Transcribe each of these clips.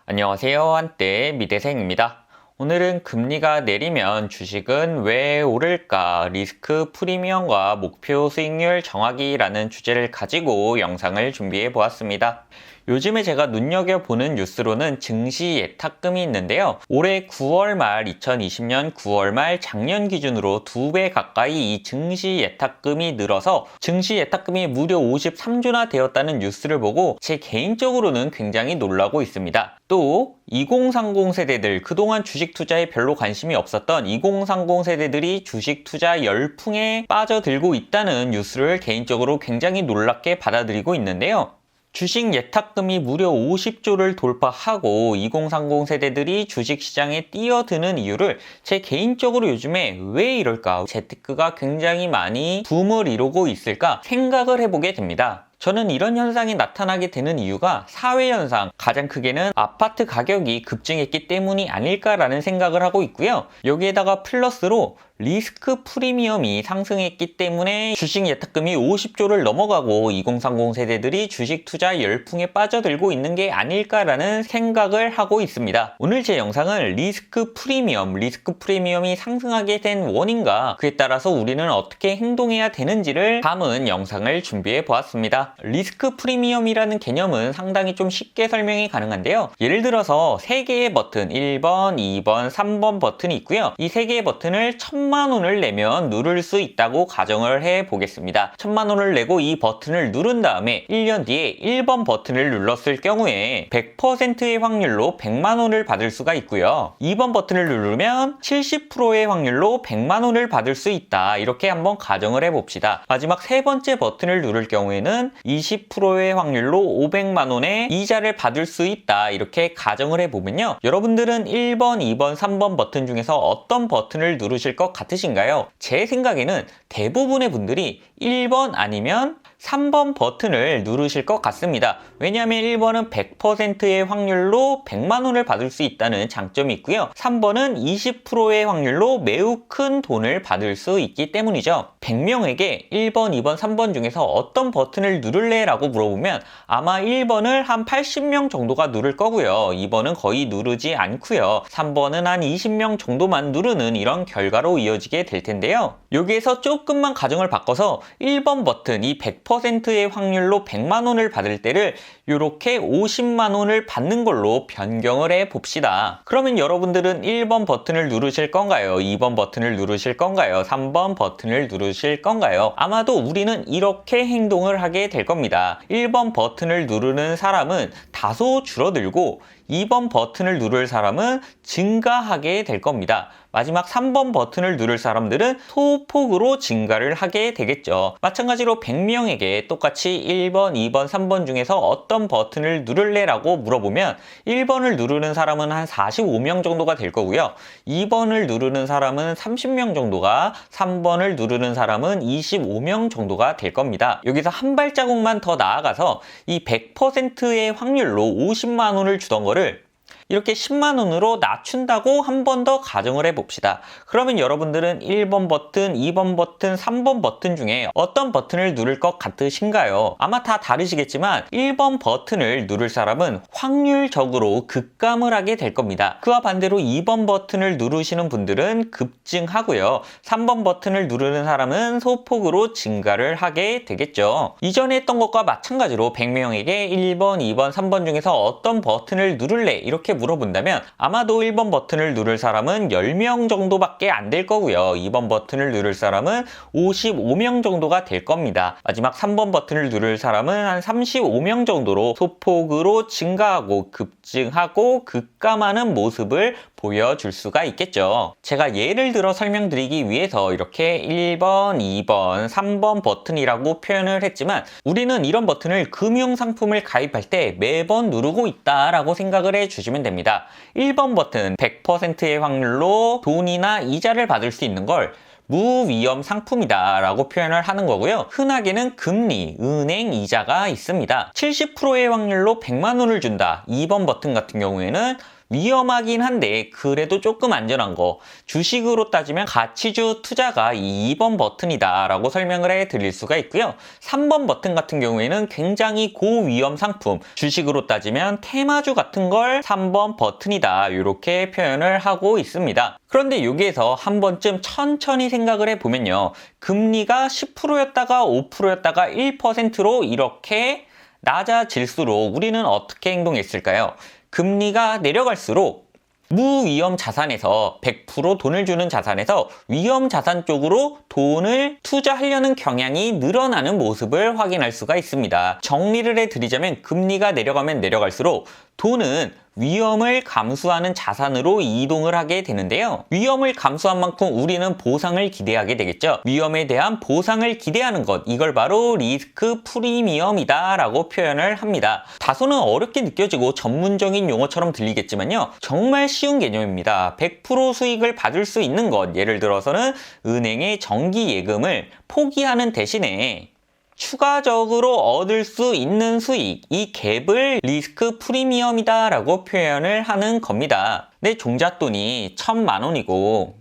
안녕하세요. 한때 미대생입니다. 오늘은 금리가 내리면 주식은 왜 오를까? 리스크 프리미엄과 목표 수익률 정하기라는 주제를 가지고 영상을 준비해 보았습니다. 요즘에 제가 눈여겨보는 뉴스로는 증시 예탁금이 있는데요. 올해 9월 말, 2020년 9월 말 작년 기준으로 2배 가까이 이 증시 예탁금이 늘어서 증시 예탁금이 무려 53조나 되었다는 뉴스를 보고 제 개인적으로는 굉장히 놀라고 있습니다. 또 2030 세대들, 그동안 주식 투자에 별로 관심이 없었던 2030 세대들이 주식 투자 열풍에 빠져들고 있다는 뉴스를 개인적으로 굉장히 놀랍게 받아들이고 있는데요. 주식 예탁금이 무려 50조를 돌파하고 2030 세대들이 주식시장에 뛰어드는 이유를 제 개인적으로 요즘에 왜 이럴까? 재테크가 굉장히 많이 붐을 이루고 있을까 생각을 해보게 됩니다. 저는 이런 현상이 나타나게 되는 이유가 사회현상, 가장 크게는 아파트 가격이 급증했기 때문이 아닐까라는 생각을 하고 있고요. 여기에다가 플러스로 리스크 프리미엄이 상승했기 때문에 주식 예탁금이 50조를 넘어가고 2030 세대들이 주식 투자 열풍에 빠져들고 있는 게 아닐까라는 생각을 하고 있습니다. 오늘 제 영상은 리스크 프리미엄이 상승하게 된 원인과 그에 따라서 우리는 어떻게 행동해야 되는지를 담은 영상을 준비해 보았습니다. 리스크 프리미엄이라는 개념은 상당히 좀 쉽게 설명이 가능한데요. 예를 들어서 3개의 버튼, 1번, 2번, 3번 버튼이 있고요. 이 3개의 버튼을 1000만 원을 내면 누를 수 있다고 가정을 해 보겠습니다. 1000만 원을 내고 이 버튼을 누른 다음에 1년 뒤에 1번 버튼을 눌렀을 경우에 100%의 확률로 100만 원을 받을 수가 있고요. 2번 버튼을 누르면 70%의 확률로 100만 원을 받을 수 있다. 이렇게 한번 가정을 해 봅시다. 마지막 세 번째 버튼을 누를 경우에는 20%의 확률로 500만 원의 이자를 받을 수 있다. 이렇게 가정을 해 보면요. 여러분들은 1번, 2번, 3번 버튼 중에서 어떤 버튼을 누르실 것 같으신가요? 제 생각에는 대부분의 분들이 1번 아니면 3번 버튼을 누르실 것 같습니다. 왜냐하면 1번은 100%의 확률로 100만 원을 받을 수 있다는 장점이 있고요. 3번은 20%의 확률로 매우 큰 돈을 받을 수 있기 때문이죠. 100명에게 1번, 2번, 3번 중에서 어떤 버튼을 누를래? 라고 물어보면 아마 1번을 한 80명 정도가 누를 거고요. 2번은 거의 누르지 않고요. 3번은 한 20명 정도만 누르는 이런 결과로 이어지게 될 텐데요. 여기에서 조금만 가정을 바꿔서 1번 버튼, 이 100%의 확률로 100만 원을 받을 때를 이렇게 50만 원을 받는 걸로 변경을 해 봅시다. 그러면 여러분들은 1번 버튼을 누르실 건가요? 2번 버튼을 누르실 건가요? 3번 버튼을 누르실 건가요? 아마도 우리는 이렇게 행동을 하게 될 겁니다. 1번 버튼을 누르는 사람은 다소 줄어들고 2번 버튼을 누를 사람은 증가하게 될 겁니다. 마지막 3번 버튼을 누를 사람들은 소폭으로 증가를 하게 되겠죠. 마찬가지로 100명에게 똑같이 1번, 2번, 3번 중에서 어떤 버튼을 누를래? 라고 물어보면 1번을 누르는 사람은 한 45명 정도가 될 거고요. 2번을 누르는 사람은 30명 정도가, 3번을 누르는 사람은 25명 정도가 될 겁니다. 여기서 한 발자국만 더 나아가서 이 100%의 확률로 50만 원을 주던 거를 이렇게 10만 원으로 낮춘다고 한 번 더 가정을 해봅시다. 그러면 여러분들은 1번 버튼, 2번 버튼, 3번 버튼 중에 어떤 버튼을 누를 것 같으신가요? 아마 다 다르시겠지만 1번 버튼을 누를 사람은 확률적으로 급감을 하게 될 겁니다. 그와 반대로 2번 버튼을 누르시는 분들은 급증하고요. 3번 버튼을 누르는 사람은 소폭으로 증가를 하게 되겠죠. 이전에 했던 것과 마찬가지로 100명에게 1번, 2번, 3번 중에서 어떤 버튼을 누를래? 이렇게 물어본다면 아마도 1번 버튼을 누를 사람은 10명 정도밖에 안 될 거고요. 2번 버튼을 누를 사람은 55명 정도가 될 겁니다. 마지막 3번 버튼을 누를 사람은 한 35명 정도로 소폭으로 증가하고 급증하고 급감하는 모습을 보여줄 수가 있겠죠. 제가 예를 들어 설명드리기 위해서 이렇게 1번, 2번, 3번 버튼이라고 표현을 했지만 우리는 이런 버튼을 금융상품을 가입할 때 매번 누르고 있다라고 생각을 해주시면 됩니다. 1번 버튼 100%의 확률로 돈이나 이자를 받을 수 있는 걸 무위험 상품이다 라고 표현을 하는 거고요. 흔하게는 금리, 은행 이자가 있습니다. 70%의 확률로 100만 원을 준다. 2번 버튼 같은 경우에는 위험하긴 한데 그래도 조금 안전한 거, 주식으로 따지면 가치주 투자가 2번 버튼이다 라고 설명을 해드릴 수가 있고요. 3번 버튼 같은 경우에는 굉장히 고위험 상품, 주식으로 따지면 테마주 같은 걸 3번 버튼이다 이렇게 표현을 하고 있습니다. 그런데 여기에서 한 번쯤 천천히 생각을 해보면요, 금리가 10%였다가 5%였다가 1%로 이렇게 낮아질수록 우리는 어떻게 행동했을까요? 금리가 내려갈수록 무위험 자산에서 100% 돈을 주는 자산에서 위험 자산 쪽으로 돈을 투자하려는 경향이 늘어나는 모습을 확인할 수가 있습니다. 정리를 해드리자면 금리가 내려가면 내려갈수록 돈은 위험을 감수하는 자산으로 이동을 하게 되는데요. 위험을 감수한 만큼 우리는 보상을 기대하게 되겠죠. 위험에 대한 보상을 기대하는 것, 이걸 바로 리스크 프리미엄이다 라고 표현을 합니다. 다소는 어렵게 느껴지고 전문적인 용어처럼 들리겠지만요, 정말 쉬운 개념입니다. 100% 수익을 받을 수 있는 것, 예를 들어서는 은행의 정기 예금을 포기하는 대신에 추가적으로 얻을 수 있는 수익, 이 갭을 리스크 프리미엄이다 라고 표현을 하는 겁니다. 내 종잣돈이 1,000만 원이고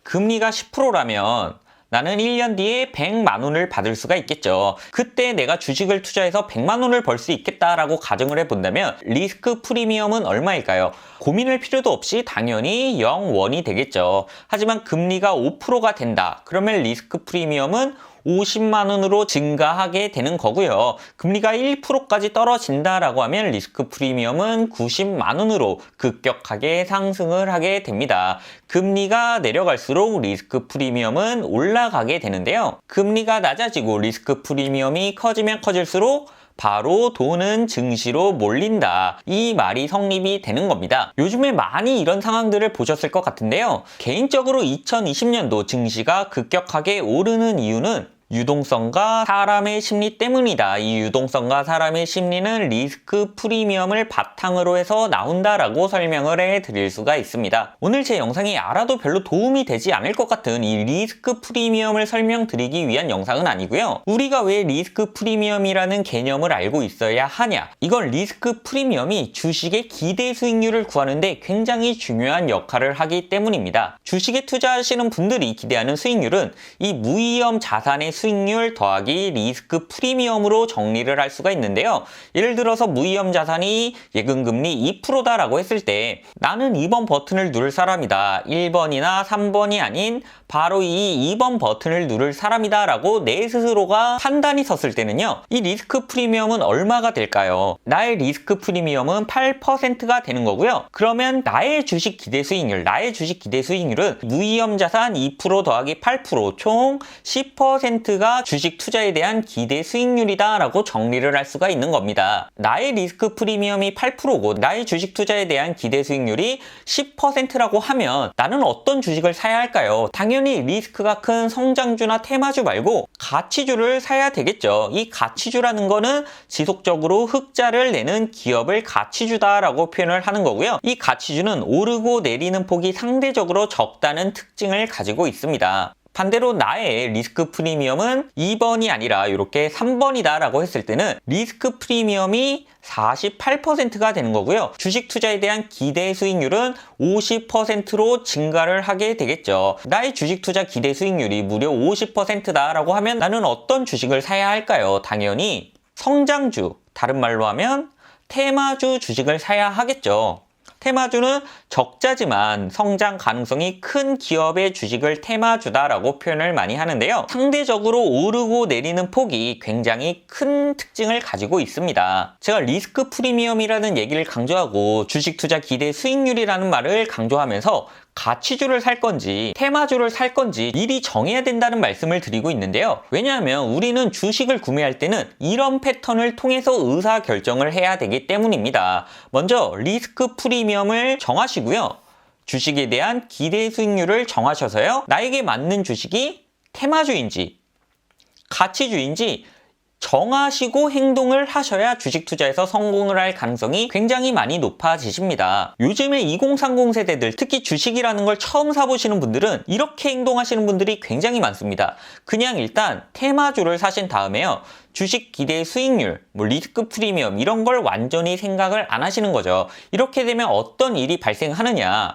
금리가 10%라면 나는 1년 뒤에 100만 원을 받을 수가 있겠죠. 그때 내가 주식을 투자해서 100만 원을 벌 수 있겠다라고 가정을 해본다면 리스크 프리미엄은 얼마일까요? 고민할 필요도 없이 당연히 0원이 되겠죠. 하지만 금리가 5%가 된다. 그러면 리스크 프리미엄은 50만 원으로 증가하게 되는 거고요. 금리가 1%까지 떨어진다라고 하면 리스크 프리미엄은 90만 원으로 급격하게 상승을 하게 됩니다. 금리가 내려갈수록 리스크 프리미엄은 올라가게 되는데요. 금리가 낮아지고 리스크 프리미엄이 커지면 커질수록 바로 돈은 증시로 몰린다, 이 말이 성립이 되는 겁니다. 요즘에 많이 이런 상황들을 보셨을 것 같은데요. 개인적으로 2020년도 증시가 급격하게 오르는 이유는 유동성과 사람의 심리 때문이다. 이 유동성과 사람의 심리는 리스크 프리미엄을 바탕으로 해서 나온다라고 설명을 해드릴 수가 있습니다. 오늘 제 영상이 알아도 별로 도움이 되지 않을 것 같은 이 리스크 프리미엄을 설명드리기 위한 영상은 아니고요. 우리가 왜 리스크 프리미엄이라는 개념을 알고 있어야 하냐? 이건 리스크 프리미엄이 주식의 기대 수익률을 구하는데 굉장히 중요한 역할을 하기 때문입니다. 주식에 투자하시는 분들이 기대하는 수익률은 이 무위험 자산의 수익률 더하기 리스크 프리미엄으로 정리를 할 수가 있는데요. 예를 들어서 무위험 자산이 예금금리 2%다라고 했을 때 나는 2번 버튼을 누를 사람이다, 1번이나 3번이 아닌 바로 이 2번 버튼을 누를 사람이다 라고 내 스스로가 판단이 섰을 때는요, 이 리스크 프리미엄은 얼마가 될까요? 나의 리스크 프리미엄은 8%가 되는 거고요. 그러면 나의 주식 기대 수익률은 무위험 자산 2% 더하기 8% 총 10%가 주식 투자에 대한 기대 수익률이다 라고 정리를 할 수가 있는 겁니다. 나의 리스크 프리미엄이 8%고 나의 주식 투자에 대한 기대 수익률이 10%라고 하면 나는 어떤 주식을 사야 할까요? 당연히 리스크가 큰 성장주나 테마주 말고 가치주를 사야 되겠죠. 이 가치주라는 거는 지속적으로 흑자를 내는 기업을 가치주다라고 표현을 하는 거고요. 이 가치주는 오르고 내리는 폭이 상대적으로 적다는 특징을 가지고 있습니다. 반대로 나의 리스크 프리미엄은 2번이 아니라 이렇게 3번이다 라고 했을 때는 리스크 프리미엄이 48%가 되는 거고요. 주식 투자에 대한 기대 수익률은 50%로 증가를 하게 되겠죠. 나의 주식 투자 기대 수익률이 무려 50%다 라고 하면 나는 어떤 주식을 사야 할까요? 당연히 성장주, 다른 말로 하면 테마주 주식을 사야 하겠죠. 테마주는 적자지만 성장 가능성이 큰 기업의 주식을 테마주다라고 표현을 많이 하는데요. 상대적으로 오르고 내리는 폭이 굉장히 큰 특징을 가지고 있습니다. 제가 리스크 프리미엄이라는 얘기를 강조하고 주식 투자 기대 수익률이라는 말을 강조하면서 가치주를 살 건지 테마주를 살 건지 미리 정해야 된다는 말씀을 드리고 있는데요. 왜냐하면 우리는 주식을 구매할 때는 이런 패턴을 통해서 의사결정을 해야 되기 때문입니다. 먼저 리스크 프리미엄을 정하시고요. 주식에 대한 기대 수익률을 정하셔서요. 나에게 맞는 주식이 테마주인지 가치주인지 정하시고 행동을 하셔야 주식 투자에서 성공을 할 가능성이 굉장히 많이 높아지십니다. 요즘에 2030 세대들, 특히 주식이라는 걸 처음 사보시는 분들은 이렇게 행동하시는 분들이 굉장히 많습니다. 그냥 일단 테마주를 사신 다음에요. 주식 기대 수익률, 리스크 프리미엄 이런 걸 완전히 생각을 안 하시는 거죠. 이렇게 되면 어떤 일이 발생하느냐.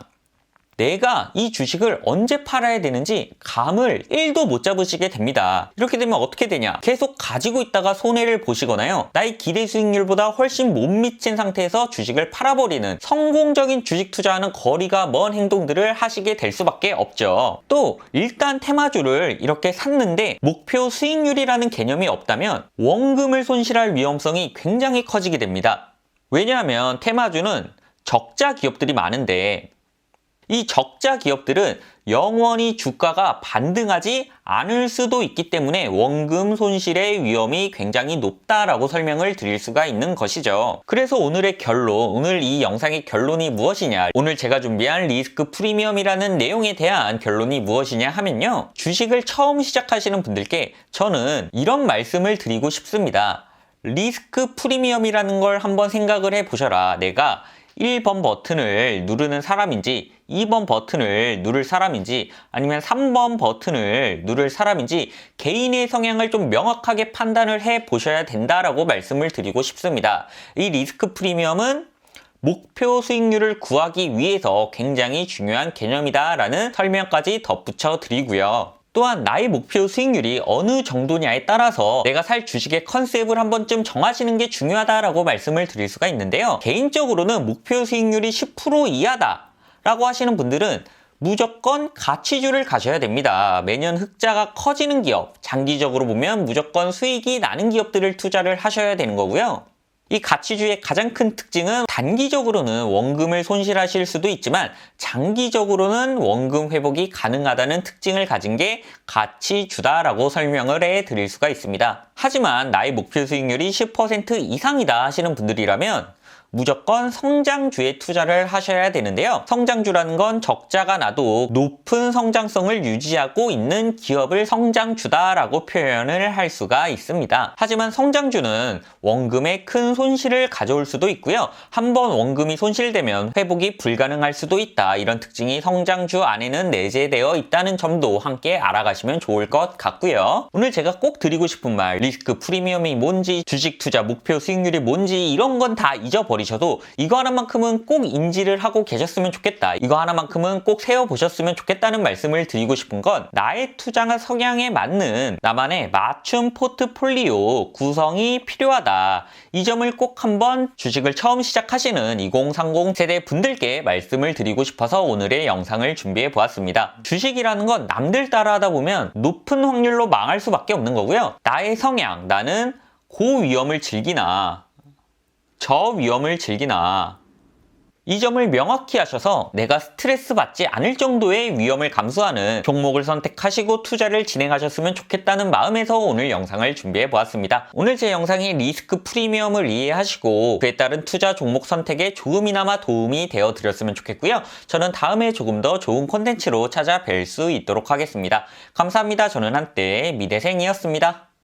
내가 이 주식을 언제 팔아야 되는지 감을 1도 못 잡으시게 됩니다. 이렇게 되면 어떻게 되냐? 계속 가지고 있다가 손해를 보시거나요. 나의 기대 수익률보다 훨씬 못 미친 상태에서 주식을 팔아버리는 성공적인 주식 투자하는 거리가 먼 행동들을 하시게 될 수밖에 없죠. 또 일단 테마주를 이렇게 샀는데 목표 수익률이라는 개념이 없다면 원금을 손실할 위험성이 굉장히 커지게 됩니다. 왜냐하면 테마주는 적자 기업들이 많은데 이 적자 기업들은 영원히 주가가 반등하지 않을 수도 있기 때문에 원금 손실의 위험이 굉장히 높다라고 설명을 드릴 수가 있는 것이죠. 그래서 오늘의 결론, 오늘 이 영상의 결론이 무엇이냐, 오늘 제가 준비한 리스크 프리미엄이라는 내용에 대한 결론이 무엇이냐 하면요, 주식을 처음 시작하시는 분들께 저는 이런 말씀을 드리고 싶습니다. 리스크 프리미엄이라는 걸 한번 생각을 해보셔라. 내가 1번 버튼을 누르는 사람인지 2번 버튼을 누를 사람인지 아니면 3번 버튼을 누를 사람인지 개인의 성향을 좀 명확하게 판단을 해 보셔야 된다라고 말씀을 드리고 싶습니다. 이 리스크 프리미엄은 목표 수익률을 구하기 위해서 굉장히 중요한 개념이다라는 설명까지 덧붙여 드리고요. 또한 나의 목표 수익률이 어느 정도냐에 따라서 내가 살 주식의 컨셉을 한 번쯤 정하시는 게 중요하다라고 말씀을 드릴 수가 있는데요. 개인적으로는 목표 수익률이 10% 이하다 라고 하시는 분들은 무조건 가치주를 가셔야 됩니다. 매년 흑자가 커지는 기업, 장기적으로 보면 무조건 수익이 나는 기업들을 투자를 하셔야 되는 거고요. 이 가치주의 가장 큰 특징은 단기적으로는 원금을 손실하실 수도 있지만 장기적으로는 원금 회복이 가능하다는 특징을 가진 게 가치주다라고 설명을 해드릴 수가 있습니다. 하지만 나의 목표 수익률이 10% 이상이다 하시는 분들이라면 무조건 성장주에 투자를 하셔야 되는데요. 성장주라는 건 적자가 나도 높은 성장성을 유지하고 있는 기업을 성장주다라고 표현을 할 수가 있습니다. 하지만 성장주는 원금에 큰 손실을 가져올 수도 있고요. 한번 원금이 손실되면 회복이 불가능할 수도 있다. 이런 특징이 성장주 안에는 내재되어 있다는 점도 함께 알아가시면 좋을 것 같고요. 오늘 제가 꼭 드리고 싶은 말, 리스크 프리미엄이 뭔지, 주식 투자 목표 수익률이 뭔지 이런 건 다 잊어버리셔도 이거 하나만큼은 꼭 인지를 하고 계셨으면 좋겠다. 이거 하나만큼은 꼭 세워보셨으면 좋겠다는 말씀을 드리고 싶은 건 나의 투자 성향에 맞는 나만의 맞춤 포트폴리오 구성이 필요하다. 이 점을 꼭 한번 주식을 처음 시작하시는 2030 세대 분들께 말씀을 드리고 싶어서 오늘의 영상을 준비해 보았습니다. 주식이라는 건 남들 따라하다 보면 높은 확률로 망할 수밖에 없는 거고요. 나의 성향, 나는 고위험을 즐기나 저위험을 즐기나 이 점을 명확히 하셔서 내가 스트레스 받지 않을 정도의 위험을 감수하는 종목을 선택하시고 투자를 진행하셨으면 좋겠다는 마음에서 오늘 영상을 준비해 보았습니다. 오늘 제 영상이 리스크 프리미엄을 이해하시고 그에 따른 투자 종목 선택에 조금이나마 도움이 되어 드렸으면 좋겠고요. 저는 다음에 조금 더 좋은 콘텐츠로 찾아뵐 수 있도록 하겠습니다. 감사합니다. 저는 한때 미대생이었습니다.